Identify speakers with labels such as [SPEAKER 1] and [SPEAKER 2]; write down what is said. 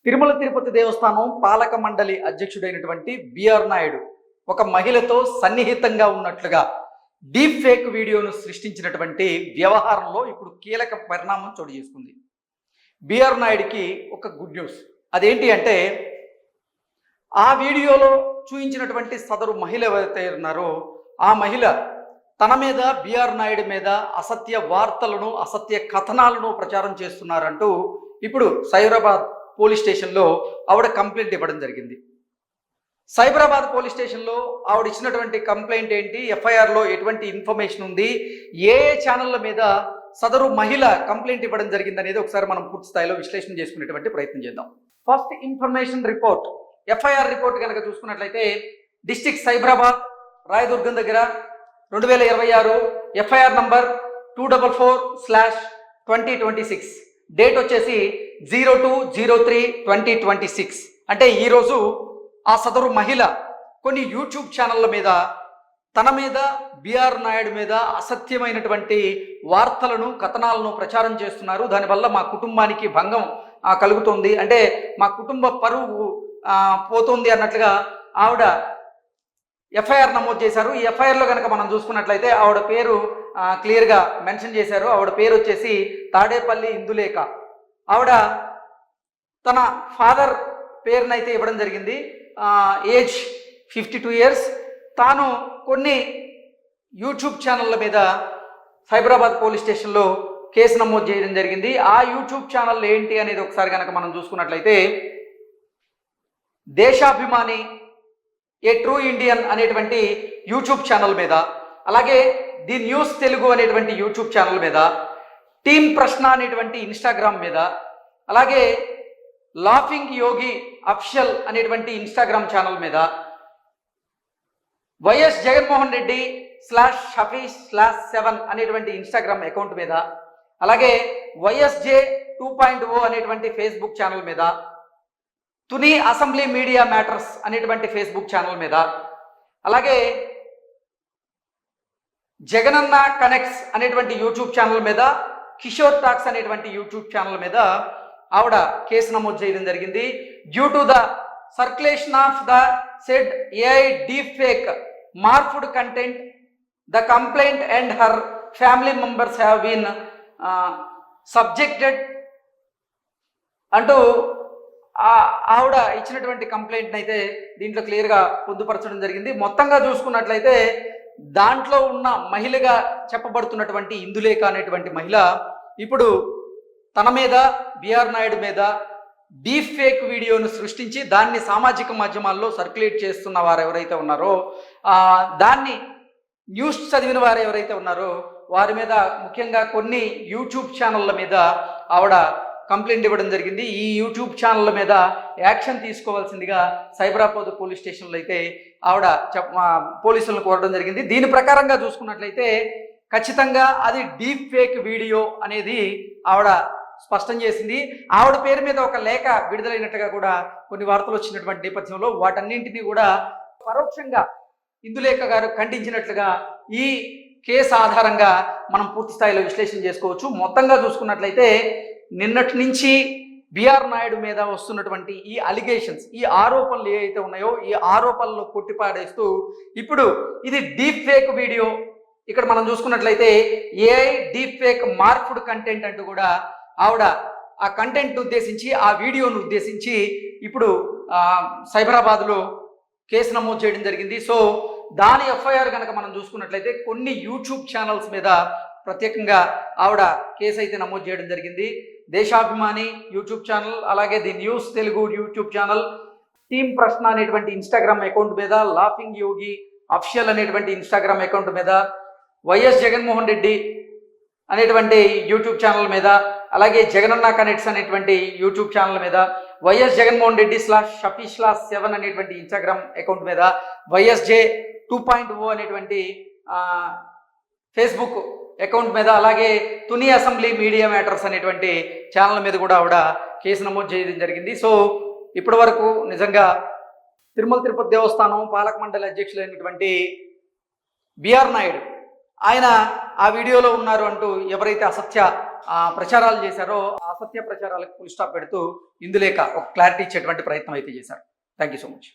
[SPEAKER 1] తిరుమల తిరుపతి దేవస్థానం పాలక మండలి అధ్యక్షుడైనటువంటి బిఆర్ నాయుడు ఒక మహిళతో సన్నిహితంగా ఉన్నట్లుగా డీప్ ఫేక్ వీడియోను సృష్టించినటువంటి వ్యవహారంలో ఇప్పుడు కీలక పరిణామం చోటు చేసుకుంది. బిఆర్ నాయుడికి ఒక గుడ్ న్యూస్. అదేంటి అంటే, ఆ వీడియోలో చూపించినటువంటి సదరు మహిళ ఎవరైతే ఉన్నారో ఆ మహిళ తన మీద బిఆర్ నాయుడు మీద అసత్య వార్తలను అసత్య కథనాలను ప్రచారం చేస్తున్నారంటూ ఇప్పుడు సైబరాబాద్ పోలీస్ స్టేషన్లో ఆవిడ కంప్లైంట్ ఇవ్వడం జరిగింది. సైబరాబాద్ పోలీస్ స్టేషన్లో ఆవిడ ఇచ్చినటువంటి కంప్లైంట్ ఏంటి, ఎఫ్ఐఆర్లో ఎటువంటి ఇన్ఫర్మేషన్ ఉంది, ఏ ఛానళ్ళ మీద సదరు మహిళ కంప్లైంట్ ఇవ్వడం జరిగింది అనేది ఒకసారి మనం పూర్తి స్థాయిలో విశ్లేషణ చేసుకునేటువంటి ప్రయత్నం చేద్దాం. First information report, FIR report కనుక చూసుకున్నట్లయితే డిస్ట్రిక్ట్ సైబరాబాద్ రాయదుర్గం దగ్గర 2026 ఎఫ్ఐఆర్ నంబర్ 244/2026, డేట్ వచ్చేసి 02/03/2026. అంటే ఈరోజు ఆ సదరు మహిళ కొన్ని యూట్యూబ్ ఛానళ్ళ మీద తన మీద బిఆర్ నాయుడు మీద అసత్యమైనటువంటి వార్తలను కథనాలను ప్రచారం చేస్తున్నారు, దానివల్ల మా కుటుంబానికి భంగం కలుగుతుంది, అంటే మా కుటుంబ పరువు పోతుంది అన్నట్లుగా ఆవిడ ఎఫ్ఐఆర్ నమోదు చేశారు. ఈ ఎఫ్ఐఆర్లో కనుక మనం చూసుకున్నట్లయితే ఆవిడ పేరు క్లియర్గా మెన్షన్ చేశారు. ఆవిడ పేరు వచ్చేసి తాడేపల్లి ఇందులేఖ. ఆవిడ తన ఫాదర్ పేరునైతే ఇవ్వడం జరిగింది, ఏజ్ 52 years. తాను కొన్ని యూట్యూబ్ ఛానళ్ళ మీద సైబరాబాద్ పోలీస్ స్టేషన్లో కేసు నమోదు చేయడం జరిగింది. ఆ యూట్యూబ్ ఛానల్ ఏంటి అనేది ఒకసారి కనుక మనం చూసుకున్నట్లయితే దేశాభిమాని, ఏ ట్రూ ఇండియన్ అనేటువంటి యూట్యూబ్ ఛానల్ మీద, అలాగే ది న్యూస్ తెలుగు అనేటువంటి యూట్యూబ్ ఛానల్ మీద, టీమ్ ప్రశ్న అనేటువంటి ఇన్స్టాగ్రామ్ మీద, అలాగే లాఫింగ్ యోగి అఫిషియల్ అనేటువంటి ఇన్స్టాగ్రామ్ ఛానల్ మీద, వైఎస్ జగన్మోహన్ రెడ్డి /Shafi/7 అనేటువంటి ఇన్స్టాగ్రామ్ అకౌంట్ మీద, అలాగే వైఎస్జే 2.0 అనేటువంటి ఫేస్బుక్ ఛానల్ మీద, తుని అసెంబ్లీ మీడియా మ్యాటర్స్ అనేటువంటి ఫేస్బుక్ ఛానల్ మీద, అలాగే జగనన్న కనెక్ట్స్ అనేటువంటి యూట్యూబ్ ఛానల్ మీద, కిషోర్ టాక్స్ అనేటువంటి యూట్యూబ్ ఛానల్ మీద ఆవిడ కేసు నమోదు చేయడం జరిగింది. Due to the circulation of the said AI deep fake morphed content, the complaint and her family members have been subjected అంటూ ఆవిడ ఇచ్చినటువంటి కంప్లైంట్ అయితే దీంట్లో క్లియర్గా పొందుపరచడం జరిగింది. మొత్తంగా చూసుకున్నట్లయితే దాంట్లో ఉన్న మహిళగా చెప్పబడుతున్నటువంటి ఇందులేఖ అనేటువంటి మహిళ ఇప్పుడు తన మీద బిఆర్ నాయుడు మీద డీప్ ఫేక్ వీడియోను సృష్టించి దాన్ని సామాజిక మాధ్యమాల్లో సర్క్యులేట్ చేస్తున్న వారు ఎవరైతే ఉన్నారో, దాన్ని న్యూస్ చదివిన వారు ఎవరైతే ఉన్నారో వారి మీద, ముఖ్యంగా కొన్ని యూట్యూబ్ ఛానళ్ళ మీద ఆవిడ కంప్లైంట్ ఇవ్వడం జరిగింది. ఈ యూట్యూబ్ ఛానళ్ళ మీద యాక్షన్ తీసుకోవాల్సిందిగా సైబరాబాద్ పోలీస్ స్టేషన్లో అయితే ఆవిడ పోలీసులను కోరడం జరిగింది. దీని ప్రకారంగా చూసుకున్నట్లయితే ఖచ్చితంగా అది డీప్ ఫేక్ వీడియో అనేది ఆవిడ స్పష్టం చేసింది. ఆవిడ పేరు మీద ఒక లేఖ విడుదలైనట్టుగా కూడా కొన్ని వార్తలు వచ్చినటువంటి నేపథ్యంలో వాటన్నింటినీ కూడా పరోక్షంగా ఇందులేఖ గారు ఖండించినట్లుగా ఈ కేసు ఆధారంగా మనం పూర్తి స్థాయిలో విశ్లేషణ చేసుకోవచ్చు. మొత్తంగా చూసుకున్నట్లయితే నిన్నటి నుంచి బిఆర్ నాయుడు మీద వస్తున్నటువంటి ఈ అలిగేషన్స్, ఈ ఆరోపణలు ఏవైతే ఉన్నాయో ఈ ఆరోపణలు కొట్టిపాడేస్తూ ఇప్పుడు ఇది డీప్ ఫేక్ వీడియో, ఇక్కడ మనం చూసుకున్నట్లయితే AI deep fake morphed content అంటూ కూడా ఆవిడ ఆ కంటెంట్ ఉద్దేశించి, ఆ వీడియోను ఉద్దేశించి ఇప్పుడు సైబరాబాద్లో కేసు నమోదు చేయడం జరిగింది. సో దాని ఎఫ్ఐఆర్ కనుక మనం చూసుకున్నట్లయితే కొన్ని యూట్యూబ్ ఛానల్స్ మీద ప్రత్యేకంగా ఆవిడ కేసు అయితే నమోదు చేయడం జరిగింది. దేశాభిమాని యూట్యూబ్ ఛానల్, అలాగే the news Telugu YouTube channel, team ప్రశ్న అనేటువంటి ఇన్స్టాగ్రామ్ అకౌంట్ మీద, లాఫింగ్ యోగి అఫిషియల్ అనేటువంటి ఇన్స్టాగ్రామ్ అకౌంట్ మీద, వైఎస్ జగన్మోహన్ రెడ్డి అనేటువంటి యూట్యూబ్ ఛానల్ మీద, అలాగే జగనన్న కనెక్ట్స్ అనేటువంటి యూట్యూబ్ ఛానల్ మీద, వైఎస్ జగన్మోహన్ రెడ్డి /Shafi/7 అనేటువంటి ఇన్స్టాగ్రామ్ అకౌంట్ మీద, వైఎస్జే 2.0 అనేటువంటి ఫేస్బుక్ అకౌంట్ మీద, అలాగే తుని అసెంబ్లీ మీడియా మ్యాటర్స్ అనేటువంటి ఛానల్ మీద కూడా ఆవిడ కేసు నమోదు చేయడం జరిగింది. సో ఇప్పటి వరకు నిజంగా తిరుమల తిరుపతి దేవస్థానం పాలక మండలి అధ్యక్షులైనటువంటి బిఆర్ నాయుడు ఆయన ఆ వీడియోలో ఉన్నారు అంటూ ఎవరైతే అసత్య ప్రచారాలు చేశారో అసత్య ప్రచారాలకు ఫుల్ స్టాప్ పెడుతూ ఇందులేక ఒక క్లారిటీ ఇచ్చేటువంటి ప్రయత్నం అయితే చేశారు. Thank you so much.